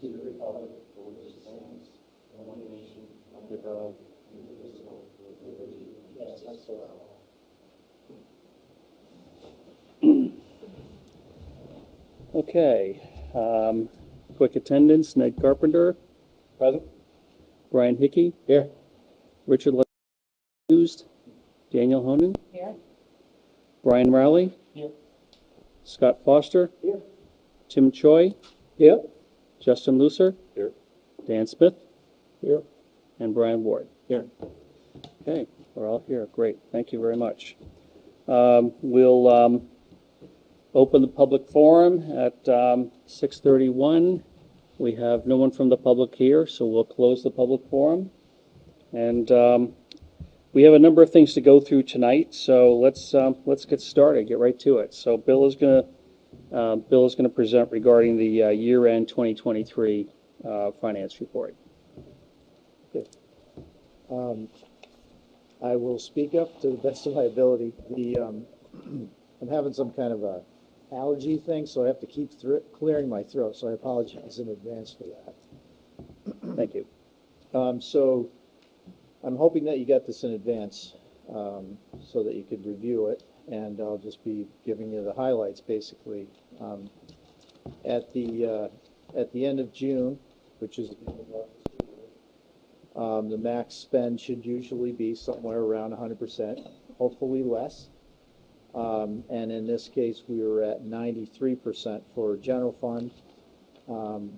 to the republic for which it stands, one nation, under God, indivisible, with liberty and justice for all. Okay. Quick attendance: Ned Carpenter, Present. Brian Hickey, Here. Richard Used, Daniel Honan, Here. Brian Rowley, Here. Scott Foster, Here. Tim Choi, Here. Justin Lucer, Here. Dan Smith, Here. and Brian Ward. Here. Okay, we're all here. Great. Thank you very much. We'll open the public forum at 6:31. We have no one from the public here, so we'll close the public forum. And we have a number of things to go through tonight, so let's get started. Get right to it. So Bill is going to present regarding the year-end 2023 finance report. Okay. I will speak up to the best of my ability. I'm having some kind of a allergy thing, so I have to keep clearing my throat, so I apologize in advance for that. Thank you. So I'm hoping that you got this in advance so that you could review it, and I'll just be giving you the highlights basically. At the end of June, which is the max spend should usually be somewhere around 100%, hopefully less. And in this case, we were at 93% for general fund,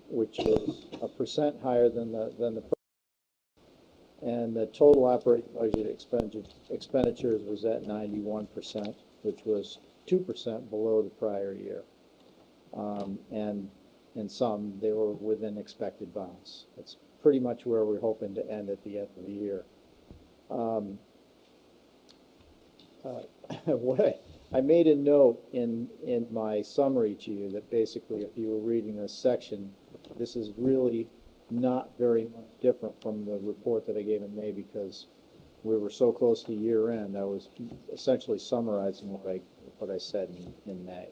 which is 1% higher than the and the total operating budget expenditures was at 91%, which was 2% below the prior year. And in some, they were within expected bounds. That's pretty much where we're hoping to end at the end of the year. I made a note in my summary to you that basically, if you were reading this section, this is really not very much different from the report that I gave in May, because we were so close to year end. I was essentially summarizing what I said in May.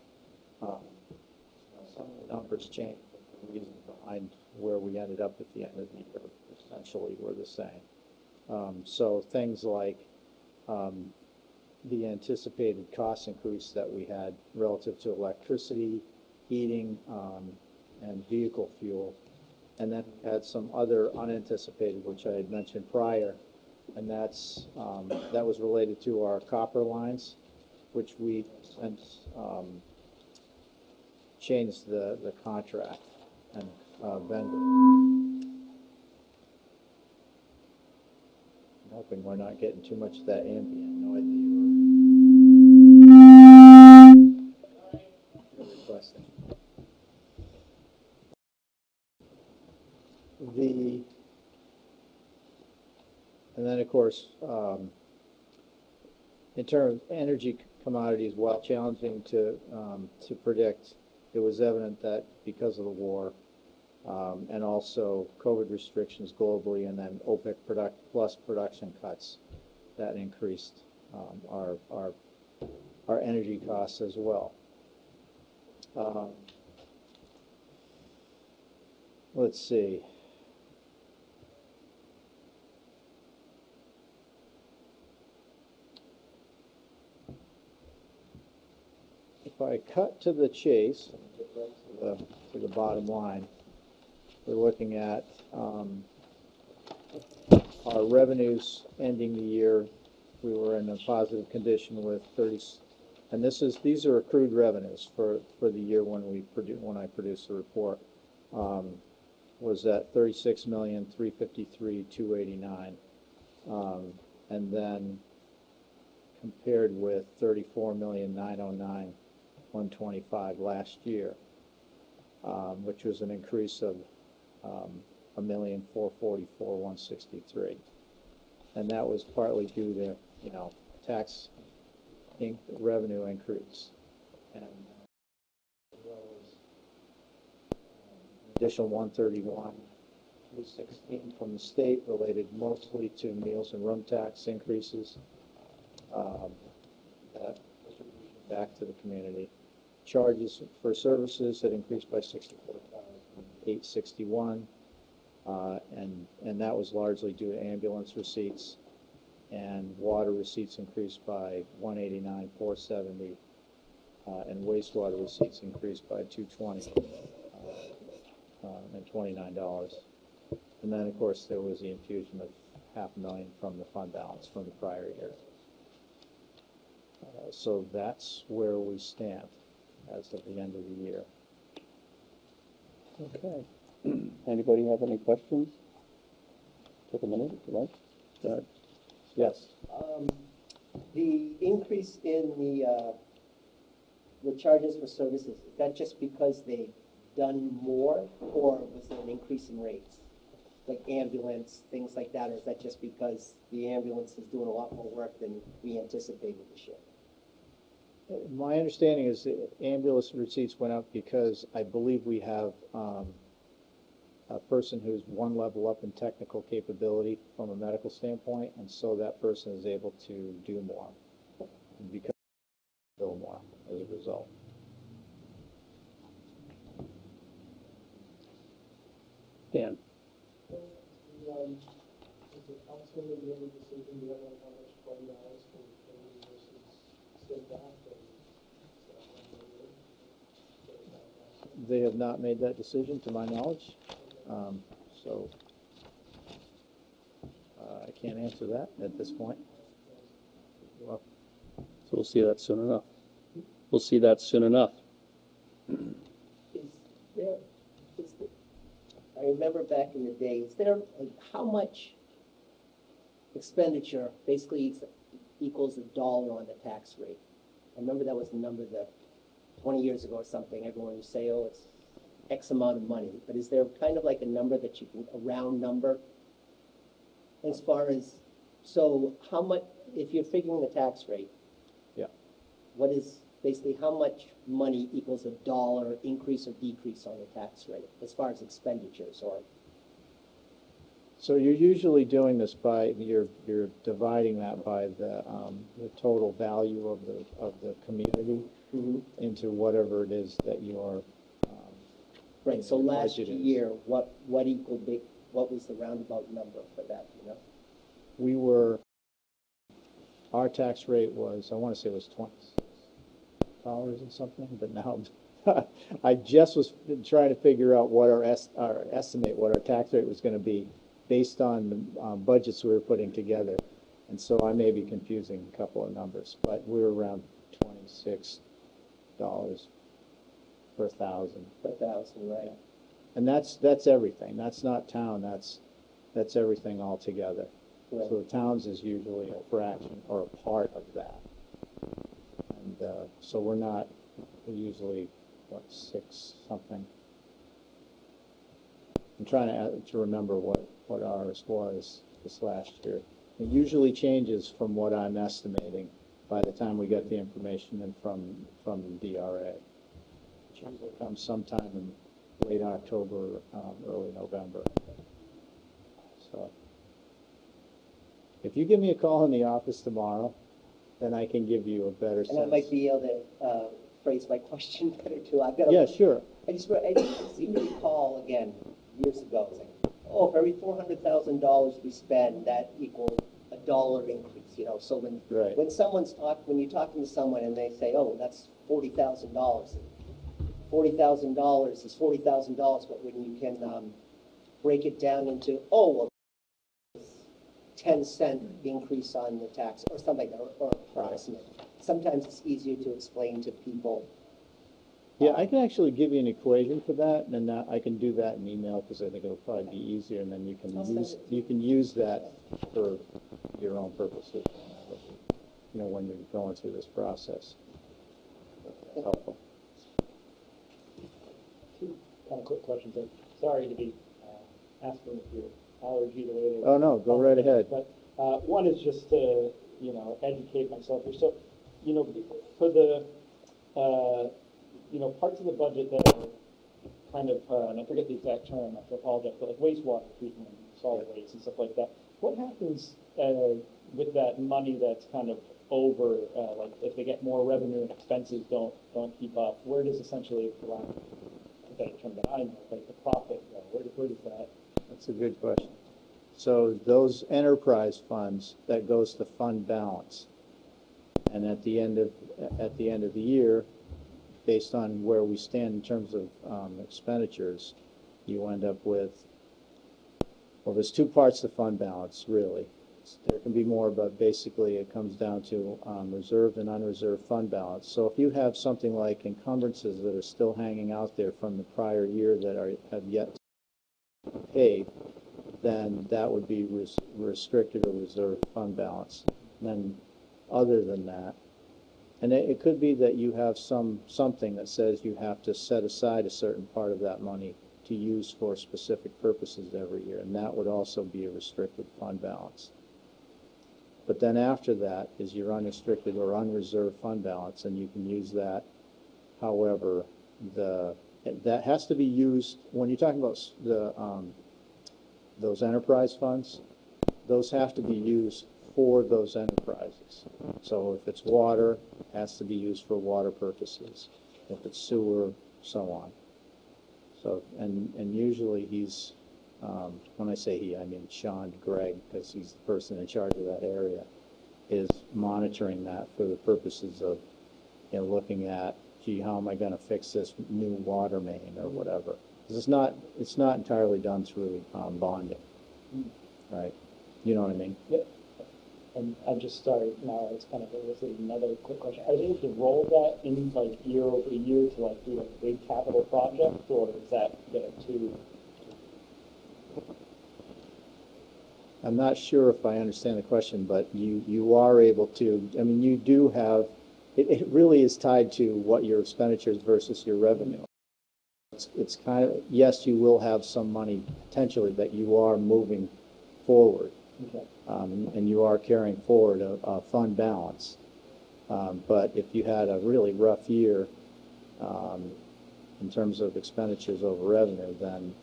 Some of the numbers changed, but the reason behind where we ended up at the end of the year essentially were the same. So things like the anticipated cost increase that we had relative to electricity, heating, and vehicle fuel. And then we had some other unanticipated, which I had mentioned prior, and that was related to our copper lines, which we since changed the contract and vendor. I'm hoping we're not getting too much of that ambient noise that you were requesting. And then, of course, in terms of energy commodities, while challenging to predict, it was evident that because of the war and also COVID restrictions globally, and then OPEC plus production cuts, that increased our energy costs as well. Let's see. If I cut to the chase, get right to the bottom line, we're looking at our revenues ending the year. We were in a positive condition with 30, and these are accrued revenues for the year when I produced the report. Was at 36,353,289, and then compared with 34,909,125 last year, which was an increase of 1,444,163, and that was partly due to tax revenue increase, and as well as additional 131,216 from the state, related mostly to meals and room tax increases. That distribution back to the community. Charges for services had increased by 64,000. $861, and that was largely due to ambulance receipts, and water receipts increased by $189,470, and wastewater receipts increased by $220 and $29. And then, of course, there was the infusion of $500,000 from the fund balance from the prior year. So that's where we stand as of the end of the year. Okay. Anybody have any questions? Take a minute, if you like. Go ahead. Yes. The increase in the charges for services, is that just because they've done more, or was there an increase in rates? Like ambulance, things like that, or is that just because the ambulance is doing a lot more work than we anticipated this year? My understanding is that ambulance receipts went up because I believe we have a person who's one level up in technical capability from a medical standpoint, and so that person is able to do more, and because bill more as a result. Dan? Is the council made any decision yet on how much fund balance can be paid versus sit back and They have not made that decision, to my knowledge, so I can't answer that at this point. Well, So we'll see that soon enough. We'll see that soon enough. I remember back in the day, is there, like, how much expenditure basically equals $1 on the tax rate? I remember that was the number that 20 years ago or something, everyone would say, oh, it's X amount of money. But is there kind of like a number that you can, a round number? As far as, so how much, if you're figuring the tax rate, yeah. what is, basically how much money equals $1 increase or decrease on the tax rate as far as expenditures? Or So you're usually doing this by, you're dividing that by the total value of the community into whatever it is that you are. right, so last budget is. year, what equaled, what was the roundabout number for that, you know? We were, our tax rate was, I want to say it was $26 or something, but now I just was trying to figure out what our estimate, what our tax rate was going to be based on the budgets we were putting together. And so I may be confusing a couple of numbers, but we were around $26 per thousand. Per thousand, right? And that's everything. That's not town, that's everything altogether. Right. So the towns is usually a fraction or a part of that. And so we're usually, what, 6 something? I'm trying to remember what ours was this last year. It usually changes from what I'm estimating by the time we get the information in from the DRA. Which usually comes sometime in late October, early November. So if you give me a call in the office tomorrow, then I can give you a better sense. And I might be able to phrase my question better too. I've got Yeah, sure. I just seem to recall again years ago. It's like, oh, for every $400,000 we spend, that equals $1 increase. You know, so when Right. when you're talking to someone and they say, oh, that's $40,000. $40,000 is $40,000, but when you can break it down into, oh, well, 10-cent increase on the tax or something like that, or approximate. Sometimes it's easier to explain to people. Yeah, I can actually give you an equation for that, and then I can do that in email because I think it'll probably be easier, and then you can use that for your own purposes, you know, when you're going through this process. That's helpful. Two kind of quick questions. Sorry to be asking if you're allergy related. Oh, no, go right ahead. But one is just to, you know, educate myself here. So, you know, for the, you know, parts of the budget that are kind of, and I forget the exact term, I apologize, but like wastewater treatment, solid waste and stuff like that. What happens with that money that's kind of over, like if they get more revenue and expenses don't keep up, where does essentially it go out? that term that I know, like the profit, where does that? That's a good question. So those enterprise funds, that goes to fund balance. And at the end of the year, based on where we stand in terms of expenditures, you end up with, well, there's two parts to fund balance, really. There can be more, but basically it comes down to reserved and unreserved fund balance. So if you have something like encumbrances that are still hanging out there from the prior year that have yet to be paid, then that would be restricted or reserved fund balance. And then other than that, and it could be that you have something that says you have to set aside a certain part of that money to use for specific purposes every year, and that would also be a restricted fund balance. But then after that is your unrestricted or unreserved fund balance, and you can use that. However, that has to be used when you're talking about those enterprise funds. Those have to be used for those enterprises. So if it's water, it has to be used for water purposes. If it's sewer, so on. So and usually he's when I say he, I mean Sean Gregg, because he's the person in charge of that area, is monitoring that for the purposes of, looking at, gee, how am I going to fix this new water main or whatever? Because it's not entirely done through bonding, right? You know what I mean? Yep. And I'm just sorry, now it's kind of another quick question. Are they able to roll that in like year over year to like do like a big capital project, or is that too? I'm not sure if I understand the question, but you are able to, I mean, you do have, it really is tied to what your expenditures versus your revenue. It's kind of, yes, you will have some money potentially that you are moving forward. Okay. And you are carrying forward a fund balance. But if you had a really rough year in terms of expenditures over revenue, then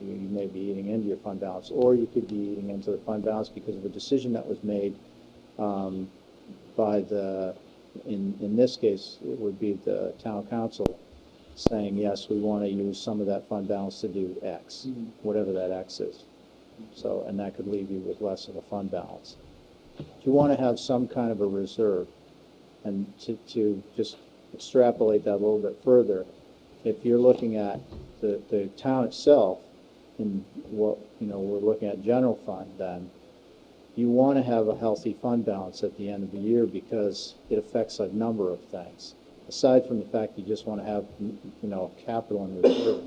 you may be eating into your fund balance, or you could be eating into the fund balance because of a decision that was made by in this case, it would be the town council saying, yes, we want to use some of that fund balance to do X, whatever that X is. So, and that could leave you with less of a fund balance. You want to have some kind of a reserve, and to just extrapolate that a little bit further, if you're looking at the town itself, and what we're looking at general fund, then you want to have a healthy fund balance at the end of the year because it affects a number of things. Aside from the fact you just want to have capital and reserve.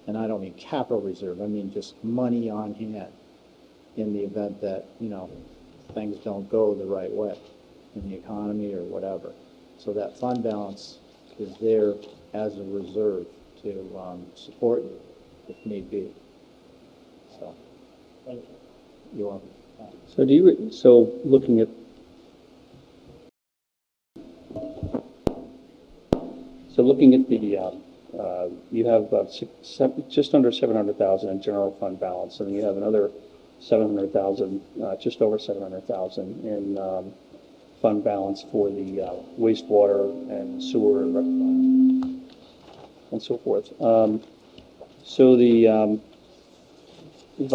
And I don't mean capital reserve, I mean just money on hand in the event that, things don't go the right way in the economy or whatever. So that fund balance is there as a reserve to support you if need be. So, Thank you. you're welcome. So looking at the you have about just under 700,000 in general fund balance, and then you have another 700,000, just over 700,000 in fund balance for the wastewater and sewer and rec fund and so forth. So the if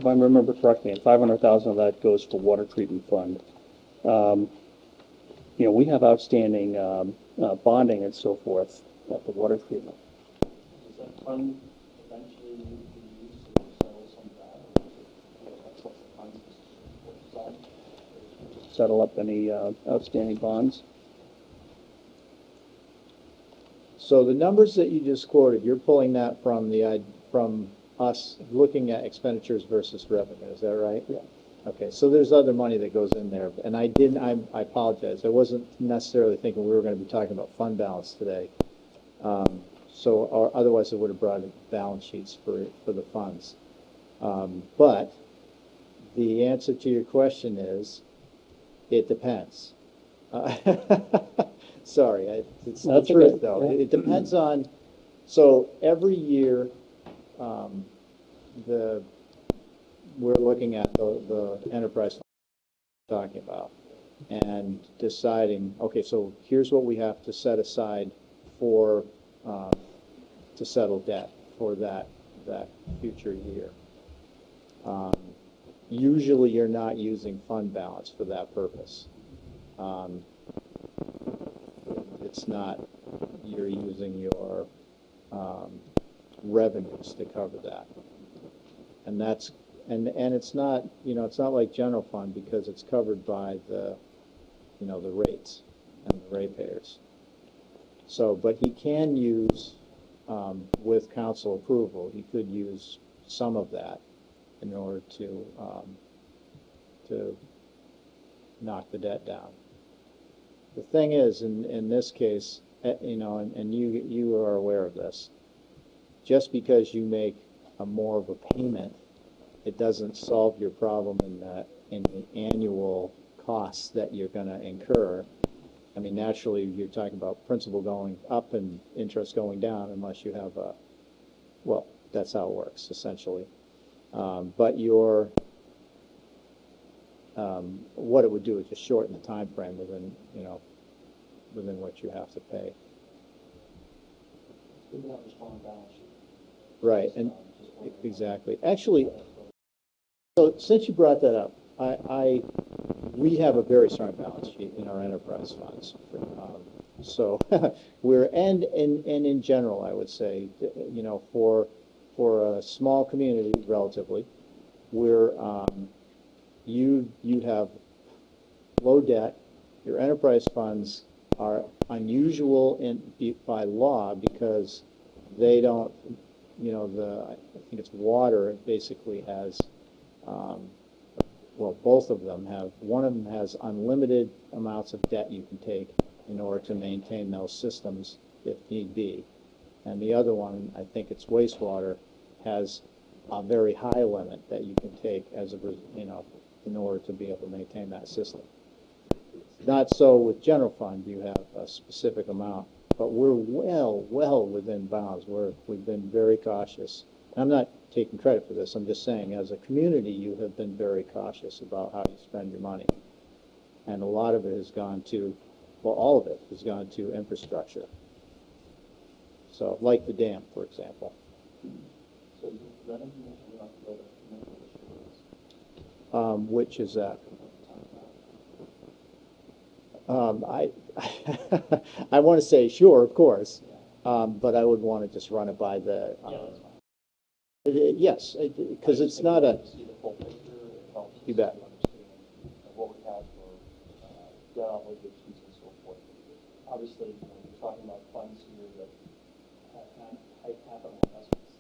I remember correctly, and 500,000 of that goes for water treatment fund. We have outstanding bonding and so forth at the water treatment. Does that fund eventually be used to settle some of that? That's what the fund is on. Settle up any outstanding bonds? So the numbers that you just quoted, you're pulling that from us looking at expenditures versus revenue, is that right? Yeah. Okay, so there's other money that goes in there, and I apologize. I wasn't necessarily thinking we were going to be talking about fund balance today. Or otherwise I would have brought balance sheets for the funds. But the answer to your question is, it depends. Sorry, it's the truth, though. Yeah. It depends on, so every year, we're looking at the enterprise we're talking about and deciding, okay, so here's what we have to set aside for, to settle debt for that future year. Usually you're not using fund balance for that purpose. It's not, you're using your revenues to cover that. And that's, and it's not, it's not like general fund because it's covered by the, the rates and the ratepayers. So, but he can use, with council approval, he could use some of that in order to knock the debt down. The thing is, in this case, and you are aware of this, just because you make a more of a payment, it doesn't solve your problem in the annual costs that you're going to incur. I mean, naturally, you're talking about principal going up and interest going down unless you have a, well, that's how it works, essentially. But what it would do is just shorten the time frame within, within what you have to pay. Right, and exactly. Actually, so since you brought that up, we have a very strong balance sheet in our enterprise funds. So we're, and in general, I would say, for a small community, relatively, we're, you have low debt. Your enterprise funds are unusual by law because they don't, I think it's water, it basically has, well, both of them have, one of them has unlimited amounts of debt you can take in order to maintain those systems if need be. And the other one, I think it's wastewater, has a very high limit that you can take as a, in order to be able to maintain that system. Not so with general fund, you have a specific amount, but we're well within bounds. We've been very cautious. I'm not taking credit for this. I'm just saying, as a community, you have been very cautious about how you spend your money. And a lot of it has gone to, well, all of it has gone to infrastructure. So, like the dam, for example. So that information we have to go to Which is that? I want to say sure, of course, but I would want to just run it by the. Yes, because it's not a. see the full picture. It helps You bet. us to understand what we have for debt obligations and so forth. Obviously, we're talking about funds here that have high capital investments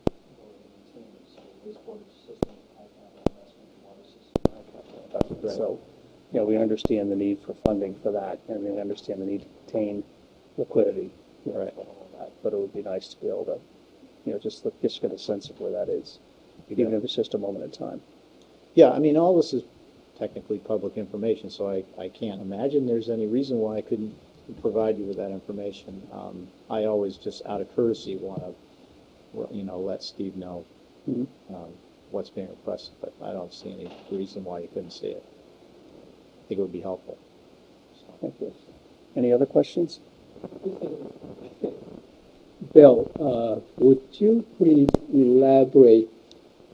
in order to maintain it. So wastewater system, high capital investment, water system, high capital investment. Right. So, we understand the need for funding for that, and we understand the need to obtain liquidity, Right. for all of that. But it would be nice to be able to, just get a sense of where that is, even if it's just a moment in time. Yeah, I mean, all this is technically public information, so I can't imagine there's any reason why I couldn't provide you with that information. I always just out of courtesy want to, let Steve know what's being requested, but I don't see any reason why you couldn't see it. I think it would be helpful. So. Thank you. Any other questions? Bill, would you please elaborate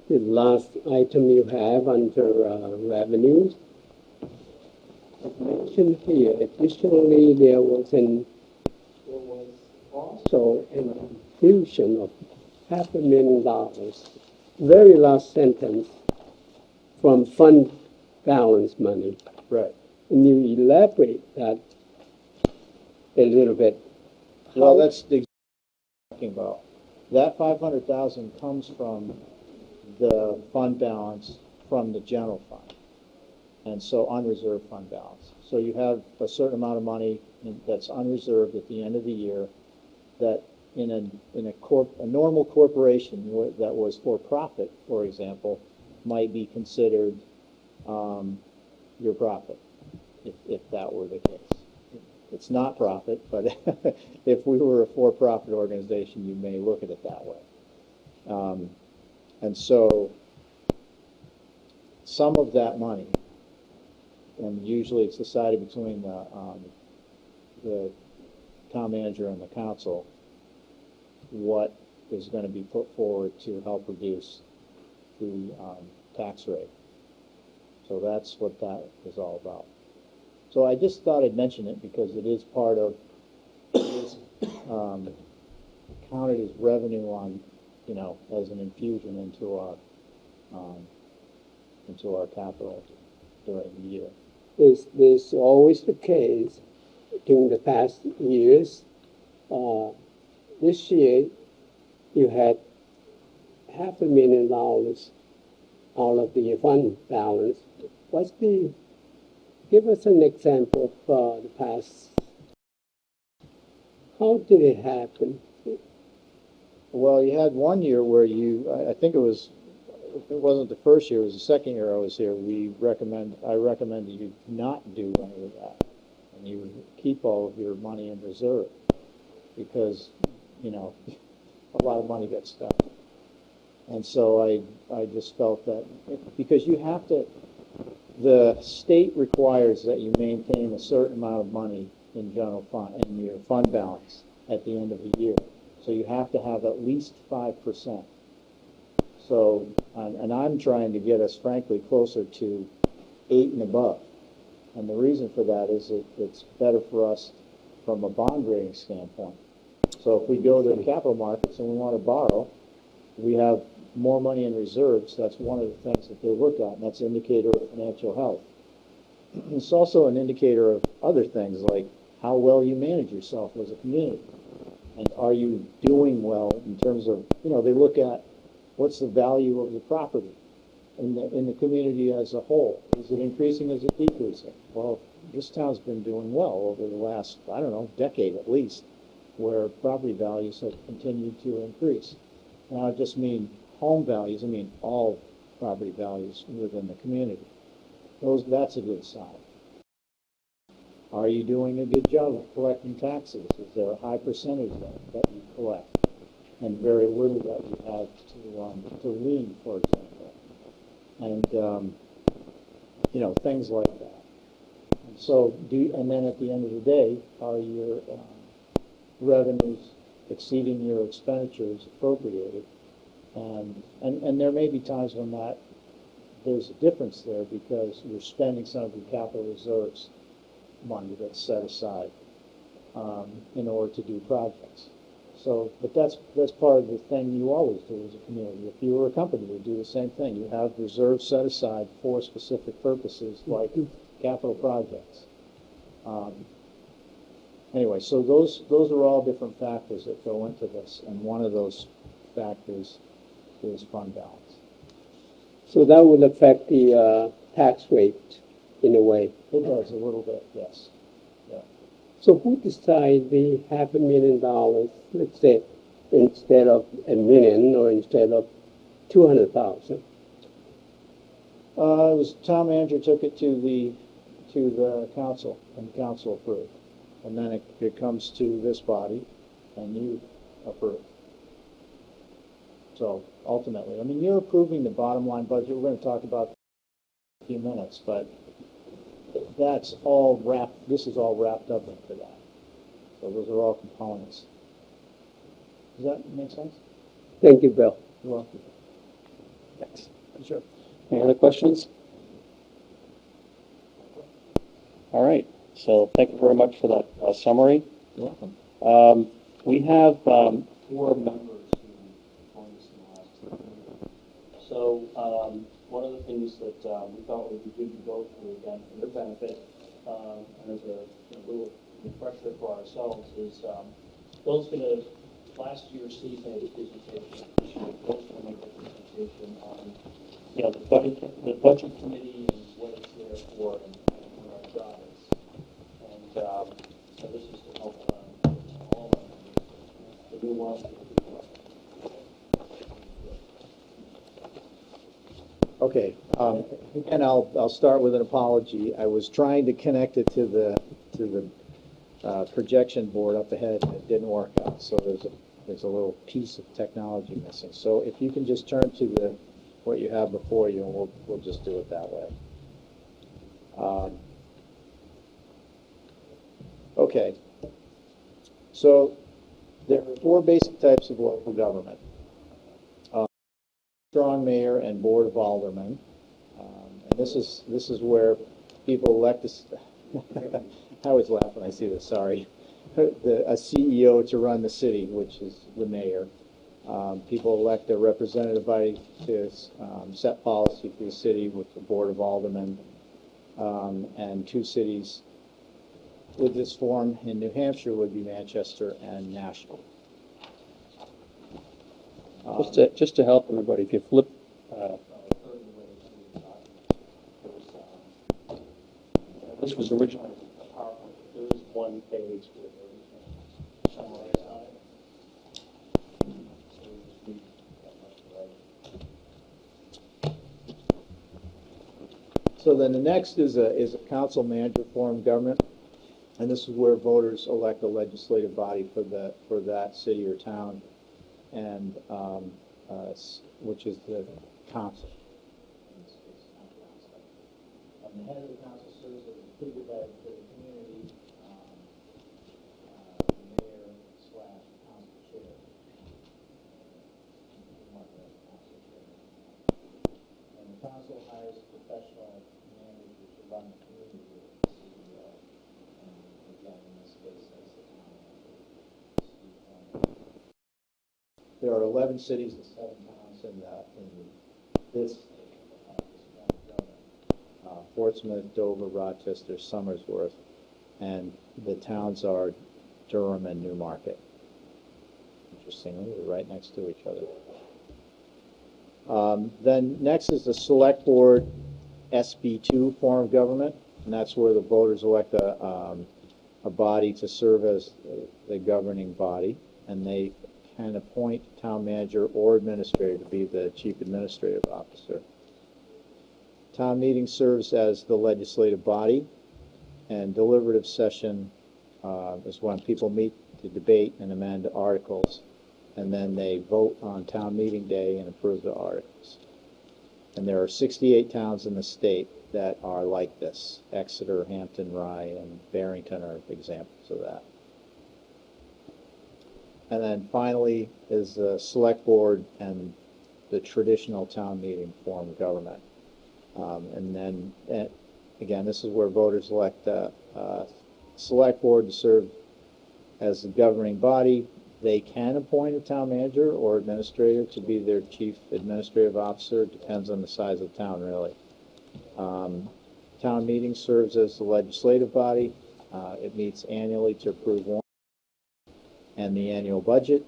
the last item you have under revenues? As mentioned here, additionally, there was also an infusion of $500,000, very last sentence, from fund balance money. Right. Can you elaborate that a little bit? Well, that's the talking about. That 500,000 comes from the fund balance from the general fund, and so unreserved fund balance. So you have a certain amount of money that's unreserved at the end of the year that in a normal corporation that was for profit, for example, might be considered your profit, if that were the case. It's not profit, but if we were a for-profit organization, you may look at it that way. And so some of that money, and usually it's decided between the town manager and the council what is gonna be put forward to help reduce the, tax rate. So that's what that is all about. So I just thought I'd mention it because it is part of, it is, counted as revenue on, you know, as an infusion into our capital during the year. Is this always the case during the past years? This year, you had $500,000 out of the fund balance. Give us an example of the past. How did it happen? Well, you had one year where I think it was, if it wasn't the first year, it was the second year I was here, I recommended you not do any of that. And you keep all of your money in reserve because, you know, a lot of money gets spent. And so I just felt that, because you have to, the state requires that you maintain a certain amount of money in general fund, in your fund balance at the end of the year. So you have to have at least 5%. So, and I'm trying to get us frankly closer to 8 and above. And the reason for that is it's better for us from a bond rating standpoint. So if we go to the capital markets and we want to borrow, we have more money in reserves. That's one of the things that they look at, and that's an indicator of financial health. It's also an indicator of other things, like how well you manage yourself as a community. And are you doing well in terms of, you know, they look at what's the value of the property in the community as a whole. Is it increasing, is it decreasing? Well, this town's been doing well over the last, I don't know, decade at least, where property values have continued to increase. And I don't just mean home values, I mean all property values within the community. That's a good sign. Are you doing a good job of collecting taxes? Is there a high percentage that you collect, and very little that you have to lien, for example, and you know, things like that. And so, and then at the end of the day, are your revenues exceeding your expenditures appropriated? And there may be times when there's a difference there because you're spending some of your capital reserves money that's set aside in order to do projects. So, but that's part of the thing you always do as a community. If you were a company, you do the same thing. You have reserves set aside for specific purposes like capital projects. Anyway, so those are all different factors that go into this, and one of those factors is fund balance. So that would affect the tax rate in a way. It does a little bit, yes. Yeah. So who decides the $500,000, let's say, instead of $1 million or instead of 200,000? It was town manager took it to the council, and the council approved. And then it comes to this body, and you approve. So ultimately, I mean, you're approving the bottom line budget. We're going to talk about it in a few minutes, but that's all this is all wrapped up into that. So those are all components. Does that make sense? Thank you, Bill. You're welcome. Thanks. Sure. Any other questions? All right. So thank you very much for that summary. You're welcome. We have 4 members who joined us in the last 2 meetings. So one of the things that we thought would be good to go through again for their benefit, and as a little refresher for ourselves, is Bill's going to, last year Steve made a presentation, this year Bill's going to make a presentation on the budget committee and what it's there for and what our job is. And so this is to help all of us, the new ones. Okay, and I'll start with an apology. I was trying to connect it to the projection board up ahead, and it didn't work out. So there's a little piece of technology missing. So if you can just turn to what you have before you, and we'll just do it that way. Okay. So there are four basic types of local government. Strong mayor and board of aldermen. And this is where people elect us. I always laugh when I see this, sorry. A CEO to run the city, which is the mayor. People elect a representative body to set policy for the city with the board of aldermen. And two cities with this form in New Hampshire would be Manchester and Nashville. Just to help everybody, if you flip, this was originally a PowerPoint. There is one page with everything summarized on it. So we just read that much, right? So then the next is a council manager form of government, and this is where voters elect a legislative body for that city or town, and which is the council. And the head of the council serves as a figurehead for the community, the mayor / council chair. And the council hires a professional manager to run the community with the CEO. And again, in this case, that's the town manager. There are 11 cities and 7 towns in this Portsmouth, Dover, Rochester, Somersworth, and the towns are Durham and Newmarket. Interestingly, they're right next to each other. Then next is the select board SB2 form of government, and that's where the voters elect a body to serve as the governing body, and they can appoint town manager or administrator to be the chief administrative officer. Town meeting serves as the legislative body, and deliberative session is when people meet to debate and amend articles, and then they vote on town meeting day and approve the articles. And there are 68 towns in the state that are like this. Exeter, Hampton, Rye, and Barrington are examples of that. And then finally is the select board and the traditional town meeting form of government. And then, again, this is where voters elect a select board to serve as the governing body. They can appoint a town manager or administrator to be their chief administrative officer. It depends on the size of the town, really. Town meeting serves as the legislative body. It meets annually to approve warrants and the annual budget.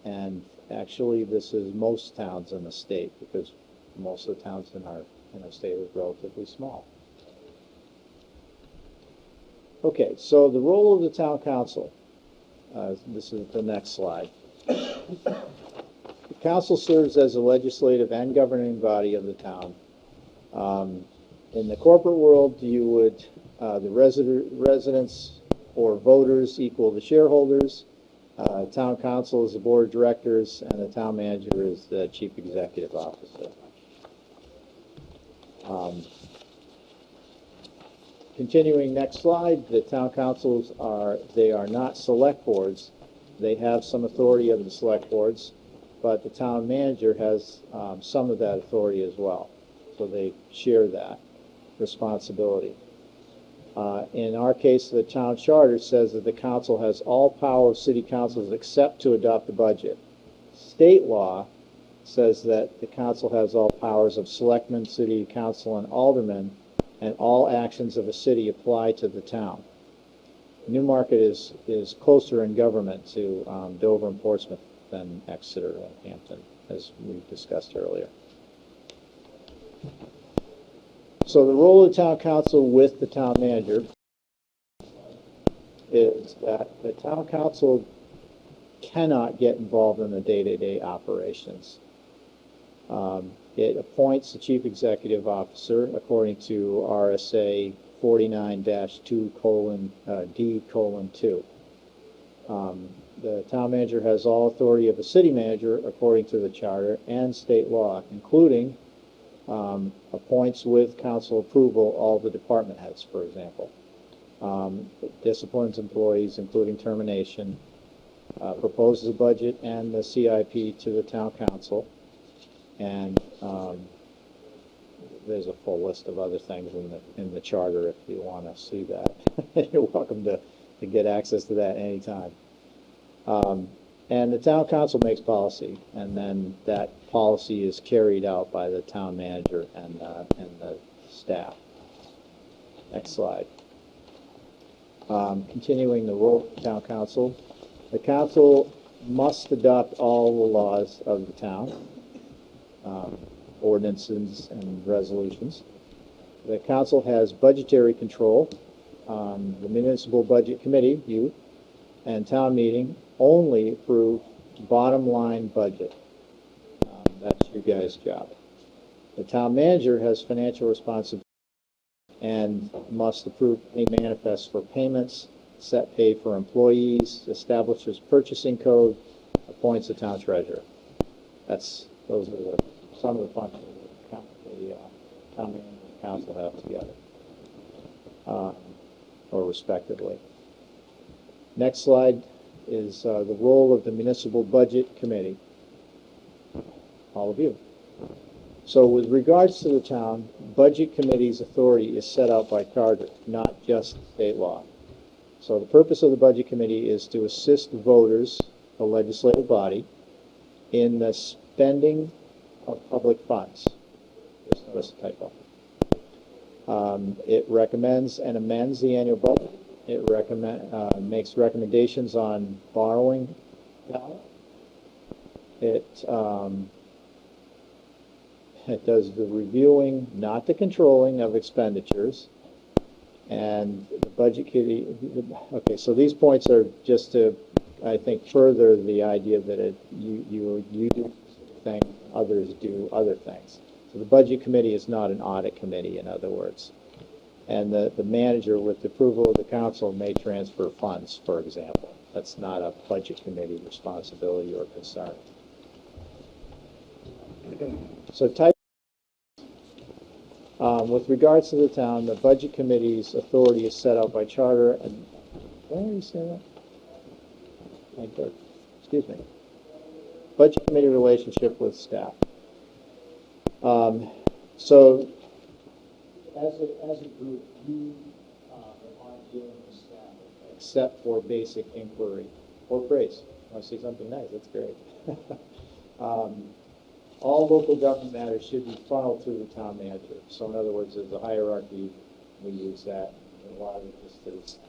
And actually, this is most towns in the state, because most of the towns in our state are relatively small. Okay, so the role of the town council. This is the next slide. The council serves as the legislative and governing body of the town. In the corporate world, you would, the residents or voters equal the shareholders. Town council is the board of directors, and the town manager is the chief executive officer. Continuing next slide, the town councils are not select boards. They have some authority of the select boards, but the town manager has some of that authority as well. So they share that responsibility. In our case, the town charter says that the council has all power of city councils except to adopt the budget. State law says that the council has all powers of selectmen, city council, and aldermen, and all actions of a city apply to the town. Newmarket is closer in government to Dover and Portsmouth than Exeter and Hampton, as we discussed earlier. So the role of the town council with the town manager is that the town council cannot get involved in the day-to-day operations. It appoints the chief executive officer according to RSA 49-2:D:2. The town manager has all authority of a city manager according to the charter and state law, including appoints with council approval all the department heads, for example. disciplines employees, including termination, proposes a budget and the CIP to the town council, and there's a full list of other things in the charter if you want to see that. You're welcome to get access to that anytime. And the town council makes policy, and then that policy is carried out by the town manager and the staff. Next slide. Continuing the role of the town council, the council must adopt all the laws of the town, ordinances and resolutions. The council has budgetary control. The municipal budget committee, you, and town meeting only approve bottom line budget. That's your guys' job. The town manager has financial responsibility and must approve any manifests for payments, set pay for employees, establishes purchasing code, appoints a town treasurer. Those are some of the functions that the town manager and council have together, or respectively. Next slide is the role of the municipal budget committee. All of you. So with regards to the town, budget committee's authority is set out by charter, not just state law. So the purpose of the budget committee is to assist voters, the legislative body, in the spending of public funds. Just notice a typo. It recommends and amends the annual budget. It makes recommendations on borrowing power. It does the reviewing, not the controlling of expenditures. And the budget committee, okay, so these points are just to, I think, further the idea that you do things, others do other things. So the budget committee is not an audit committee, in other words. And the manager, with the approval of the council, may transfer funds, for example. That's not a budget committee responsibility or concern. So with regards to the town, the budget committee's authority is set out by charter. And why are you saying that? Excuse me. Budget committee relationship with staff. So As a group, you are dealing with staff. except for basic inquiry or praise. Want to say something nice? That's great. All local government matters should be funneled through the town manager. So in other words, there's a hierarchy. We use that. A lot of it just is,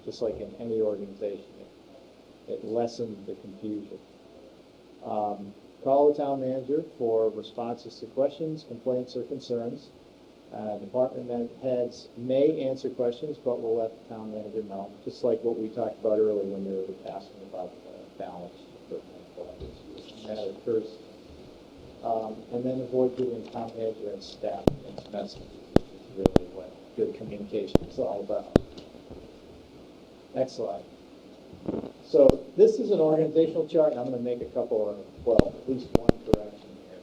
just like in any organization, it lessens the confusion. Call the town manager for responses to questions, complaints, or concerns. Department heads may answer questions, but will let the town manager know, just like what we talked about earlier when you were asking about the balance, for example. That occurs. And then avoid giving town manager and staff mixed messages, which is really what good communication is all about. Next slide. So this is an organizational chart, and I'm going to make a couple of, well, at least one correction here,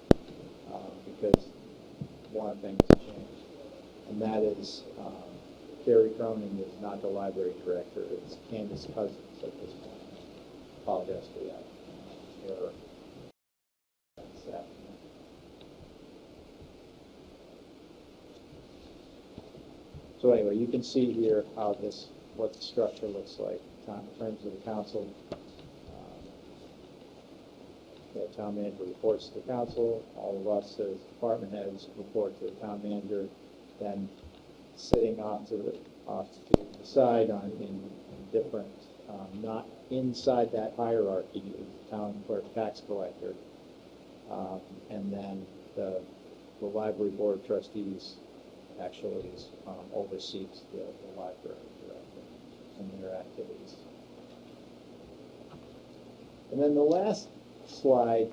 because one thing has changed. And that is Terry Cronin is not the library director. It's Candace Cousins at this point. Apologize for that error. So anyway, you can see here how what the structure looks like in terms of the council. The town manager reports to the council. All of us as department heads report to the town manager. Then sitting off to the side in different, not inside that hierarchy, is the town clerk tax collector, and then the library board of trustees actually oversees the library director and their activities. And then the last slide,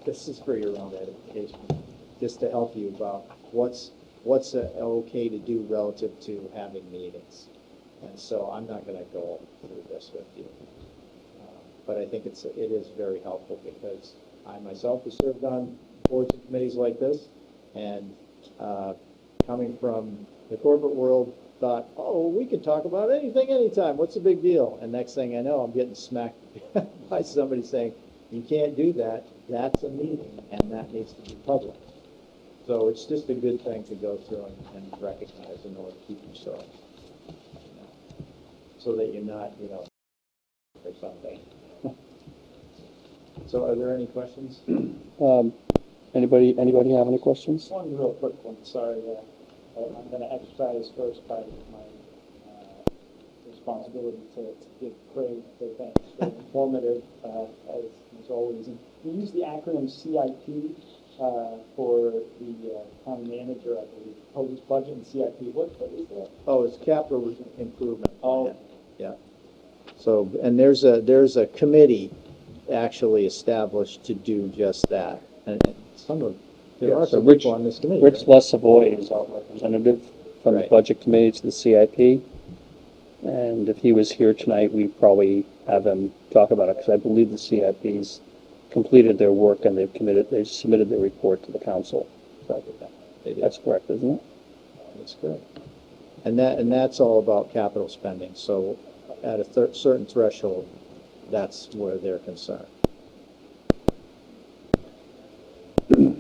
this is for your own edification, just to help you about what's okay to do relative to having meetings. And so I'm not going to go through this with you, but I think it is very helpful because I myself have served on boards and committees like this, and coming from the corporate world, thought, oh, we can talk about anything, anytime, what's the big deal? And next thing I know, I'm getting smacked by somebody saying, you can't do that, that's a meeting, and that needs to be public. So it's just a good thing to go through and recognize in order to keep yourself, so that you're not, or something. So are there any questions? Anybody have any questions? One real quick one, sorry. I'm going to exercise first part of my responsibility to give Craig the thanks. Very informative, as always. And you use the acronym CIP for the town manager, I believe, proposed budget and CIP. What is that? Oh, it's capital improvement Oh. plan. Yeah. So, and there's a committee actually established to do just that. And there are So some Rich- people on this committee. Rich right? Lesavoy is our representative from the Right. Budget Committee to the CIP. And if he was here tonight, we'd probably have him talk about it, because I believe the CIP's completed their work and they've submitted their report to the council. They did. That's correct, isn't it? That's good. And that's all about capital spending. So at a certain threshold, that's where they're concerned.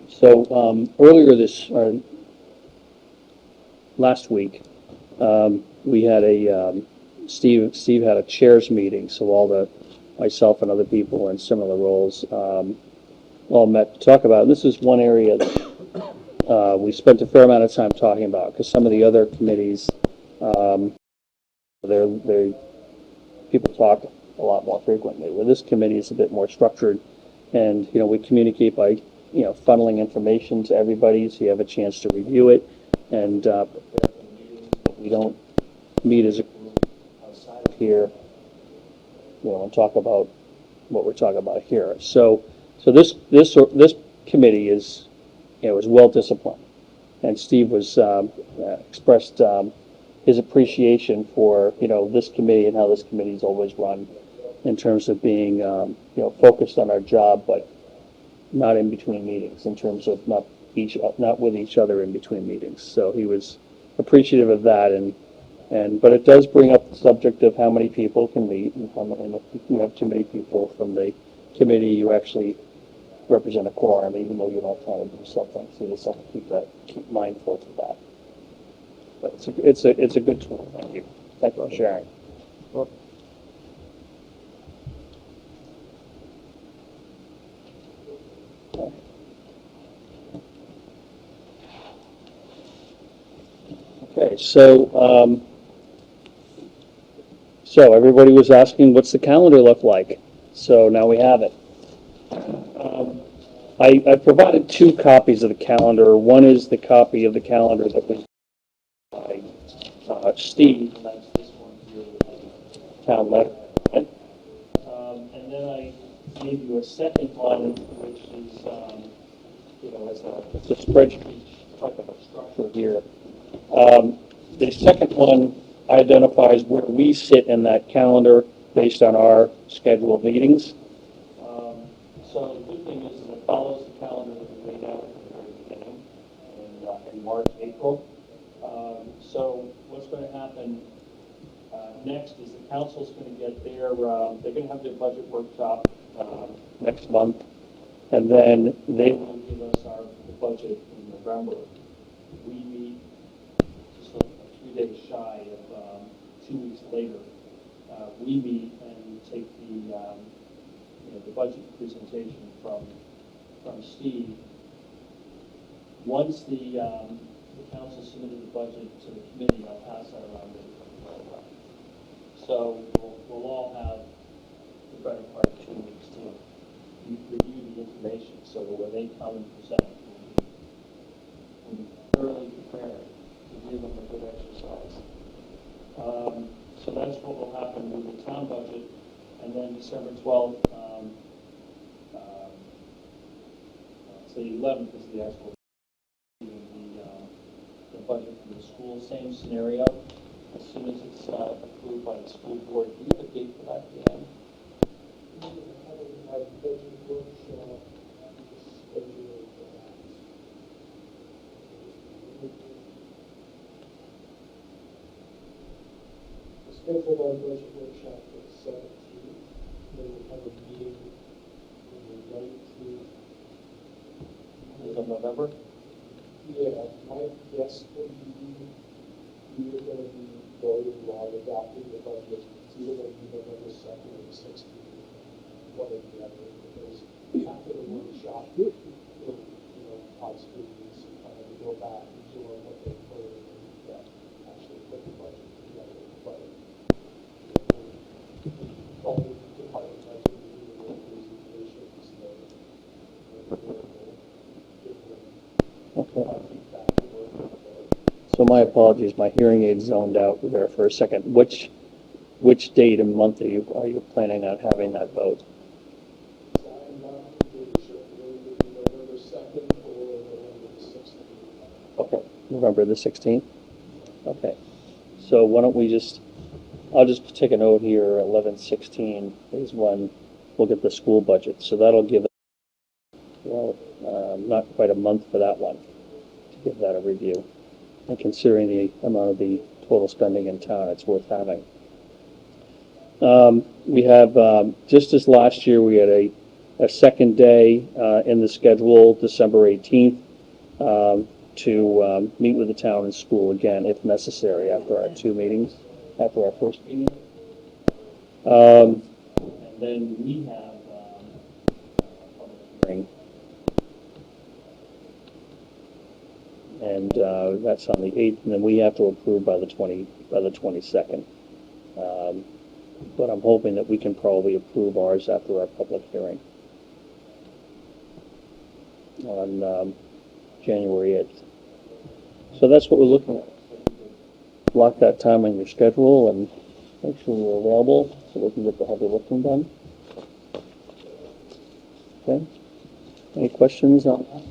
So earlier last week, we had Steve had a chairs meeting, so myself and other people in similar roles all met to talk about it. This is one area that we spent a fair amount of time talking about, because some of the other committees, people talk a lot more frequently. Where this committee is a bit more structured, and we communicate by funneling information to everybody, so you have a chance to review it and prepare for the meetings. But we don't meet as a group outside of here, and talk about what we're talking about here. So this committee is well disciplined, and Steve was expressed his appreciation for this committee and how this committee is always run, in terms of being focused on our job, but not in between meetings, in terms of not with each other in between meetings. So he was appreciative of that, but it does bring up the subject of how many people can meet, and if you have too many people from the committee, you actually represent a quorum, even though you're not trying to do something. So you just have to keep mindful of that. But it's a good tool. Thank you. Thank you for sharing. Well, Okay, so everybody was asking, what's the calendar look like? So now we have it. I provided 2 copies of the calendar. One is the copy of the calendar that was by Steve, and that's this one here, with the town letter. And then I gave you a second one, which is, it's a spreadsheet type of a structure here. The second one identifies where we sit in that calendar based on our scheduled meetings. So the good thing is that it follows the calendar that we laid out at the very beginning in March, April. So what's going to happen next is the council's going to get they're going to have their budget workshop next month, and then they will give us the budget in November. We meet just a few days shy of 2 weeks later. We meet and take the budget presentation from Steve. Once the council submitted the budget to the committee, I'll pass that around to the So we'll all have the better part of 2 weeks to review the information, so that when they come and present, we'll be thoroughly prepared to give them a good exercise. So that's what will happen with the town budget, and then December 12th, the 11th is the actual the budget for the school. Same scenario. As soon as it's approved by the school board, do you have a date for that, Dan? scheduled our budget workshop for the 17th. Then we'll have a meeting on the 19th. Of November? Yeah, my guess would be we are going to be voting while adopting the budget. It's either going to be November 2nd or the 16th, one or the other, because after the workshop, we'll, possibly need some time to go back and absorb what they heard and actually put the budget together. But all the department heads will be doing their presentations, so we'll give them Okay. feedback to work with. So my apologies, my hearing aid zoned out there for a second. Which date and month are you planning on having that vote? I'm not really sure, whether it be November 2nd or November the 16th. Okay, November the 16th? Okay. So why don't I'll just take a note here, 11/16 is when we'll get the school budget. So that'll give, not quite a month for that one, to give that a review. And considering the amount of the total spending in town, it's worth having. We have, just as last year, we had a second day in the schedule, December 18th, to meet with the town and school again, if necessary, after our two meetings, after our first meeting. And then we have a public hearing. And that's on the 8th, and then we have to approve by the 22nd. But I'm hoping that we can probably approve ours after our public hearing on January 8th. So that's what we're looking at. Block that time on your schedule and make sure you're available so we can get the heavy lifting done. Okay? Any questions on that?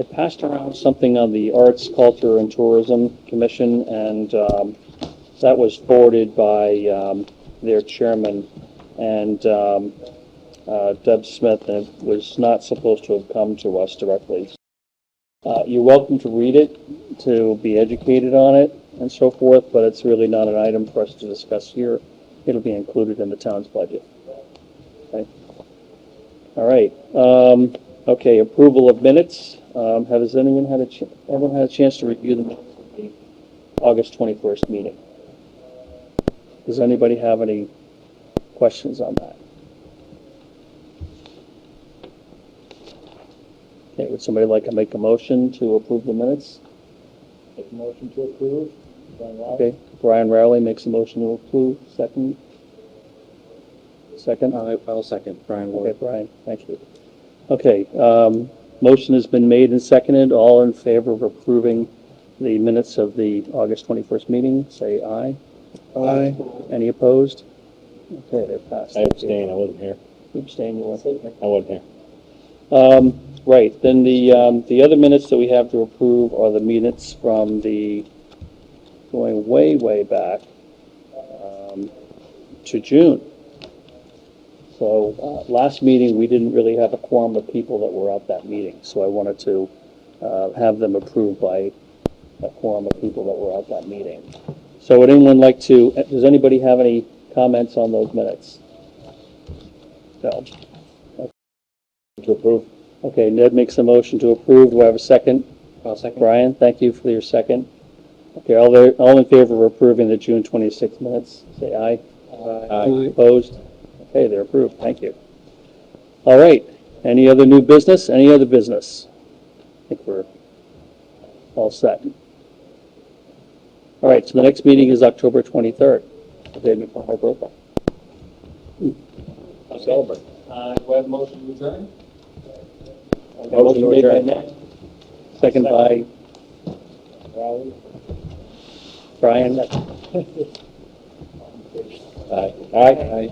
I passed around something on the Arts, Culture, and Tourism Commission, and that was forwarded by their chairman and Deb Smith, and it was not supposed to have come to us directly. You're welcome to read it, to be educated on it, and so forth, but it's really not an item for us to discuss here. It'll be included in the town's budget. Okay. All right. Okay, approval of minutes. Has everyone had a chance to review the minutes of the August 21st meeting? Does anybody have any questions on that? Okay, would somebody like to make a motion to approve the minutes? Make a motion to approve. Okay, Brian Rowley makes a motion to approve. Second? Second? I'll second, Brian Okay, Brian, thank you. Okay, motion has been made and seconded. All in favor of approving the minutes of the August 21st meeting, say aye. Aye. Any opposed? Okay, they're passed. I abstain, I wasn't here. You abstain, you weren't here? I wasn't here. Right, then the other minutes that we have to approve are the minutes from going way, way back to June. So last meeting, we didn't really have a quorum of people that were at that meeting, so I wanted to have them approved by a quorum of people that were at that meeting. So would anyone like to, does anybody have any comments on those minutes? No. To approve. Okay, Ned makes a motion to approve. Do I have a second? I'll second. Brian, thank you for your second. Okay, all in favor of approving the June 26th minutes, say aye. Aye. Opposed? Okay, they're approved. Thank you. All right. Any other new business? Any other business? I think we're all set. All right, so the next meeting is October 23rd, the day before my birthday. I'll celebrate. Do I have a motion to adjourn? Okay, Motion to made by adjourn. Ned, second by Brian. Aye. Aye. Aye.